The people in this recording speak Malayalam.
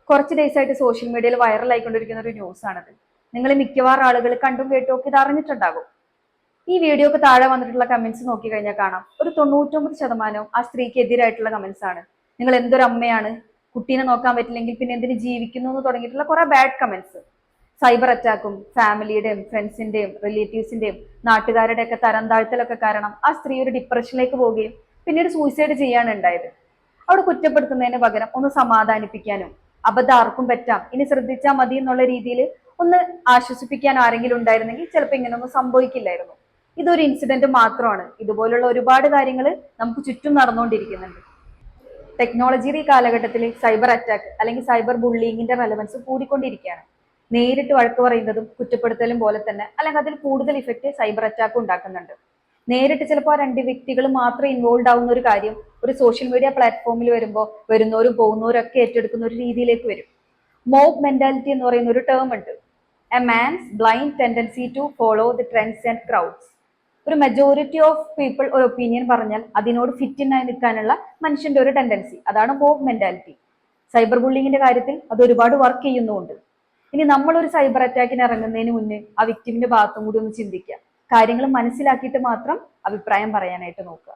കുറച്ച് ദിവസമായിട്ട് സോഷ്യൽ മീഡിയയിൽ വൈറലായിക്കൊണ്ടിരിക്കുന്ന ഒരു ന്യൂസ് ആണത്. നിങ്ങൾ മിക്കവാറും ആളുകൾ കണ്ടും കേട്ടും ഒക്കെ ഇത് അറിഞ്ഞിട്ടുണ്ടാകും. ഈ വീഡിയോക്ക് താഴെ വന്നിട്ടുള്ള കമന്റ്സ് നോക്കി കഴിഞ്ഞാൽ കാണാം, ഒരു 99% ആ സ്ത്രീക്ക് എതിരായിട്ടുള്ള കമന്റ്സ് ആണ്. നിങ്ങൾ എന്തൊരു അമ്മയാണ്, കുട്ടീനെ നോക്കാൻ പറ്റില്ലെങ്കിൽ പിന്നെ എന്തിന് ജീവിക്കുന്നു എന്ന് തുടങ്ങിയിട്ടുള്ള കുറെ ബാഡ് കമന്റ്സ്. സൈബർ അറ്റാക്കും ഫാമിലിയുടെയും ഫ്രണ്ട്സിന്റെയും റിലേറ്റീവ്സിന്റെയും നാട്ടുകാരുടെ ഒക്കെ തരം താഴ്ത്തലൊക്കെ കാരണം ആ സ്ത്രീ ഒരു ഡിപ്രഷനിലേക്ക് പോവുകയും പിന്നീട് സൂയിസൈഡ് ചെയ്യാണ് ഉണ്ടായത്. അവിടെ കുറ്റപ്പെടുത്തുന്നതിന് പകരം ഒന്ന് സമാധാനിപ്പിക്കാനും അബദ്ധം ആർക്കും പറ്റാം, ഇനി ശ്രദ്ധിച്ചാൽ മതി എന്നുള്ള രീതിയിൽ ഒന്ന് ആശ്വസിപ്പിക്കാൻ ആരെങ്കിലും ഉണ്ടായിരുന്നെങ്കിൽ ചിലപ്പോൾ ഇങ്ങനെയൊന്നും സംഭവിക്കില്ലായിരുന്നു. ഇതൊരു ഇൻസിഡന്റ് മാത്രമാണ്. ഇതുപോലുള്ള ഒരുപാട് കാര്യങ്ങൾ നമുക്ക് ചുറ്റും നടന്നുകൊണ്ടിരിക്കുന്നുണ്ട്. ടെക്നോളജിയുടെ ഈ കാലഘട്ടത്തിൽ സൈബർ അറ്റാക്ക് അല്ലെങ്കിൽ സൈബർ ബുള്ളിങ്ങിന്റെ റെലവൻസ് കൂടിക്കൊണ്ടിരിക്കുകയാണ്. നേരിട്ട് വഴക്ക് പറയുന്നതും കുറ്റപ്പെടുത്തലും പോലെ തന്നെ അല്ലെങ്കിൽ അതിൽ കൂടുതൽ ഇഫക്റ്റ് സൈബർ അറ്റാക്ക് ഉണ്ടാക്കുന്നുണ്ട്. നേരിട്ട് ചിലപ്പോൾ ആ രണ്ട് വ്യക്തികൾ മാത്രം ഇൻവോൾവ് ആവുന്ന ഒരു കാര്യം ഒരു സോഷ്യൽ മീഡിയ പ്ലാറ്റ്ഫോമിൽ വരുമ്പോൾ വരുന്നവരും പോകുന്നവരും ഒക്കെ ഏറ്റെടുക്കുന്ന ഒരു രീതിയിലേക്ക് വരും. മോബ് മെന്റാലിറ്റി എന്ന് പറയുന്ന ഒരു ടേം ഉണ്ട്. A man's blind tendency to follow the trends and crowds. ഒരു മെജോറിറ്റി ഓഫ് പീപ്പിൾ ഒരു ഒപ്പീനിയൻ പറഞ്ഞാൽ അതിനോട് ഫിറ്റിനായി നിൽക്കാനുള്ള മനുഷ്യന്റെ ഒരു ടെൻഡൻസി, അതാണ് മോബ് മെന്റാലിറ്റി. സൈബർ ബുള്ളിങ്ങിന്റെ കാര്യത്തിൽ അത് ഒരുപാട് വർക്ക് ചെയ്യുന്നുണ്ട്. ഇനി നമ്മളൊരു സൈബർ അറ്റാക്കിന് ഇറങ്ങുന്നതിന് മുന്നേ ആ വിക്ടിമിന്റെ ഭാഗത്തും കൂടി ഒന്ന് ചിന്തിക്കുക. കാര്യങ്ങൾ മനസ്സിലാക്കിയിട്ട് മാത്രം അഭിപ്രായം പറയാനായിട്ട് നോക്കുക.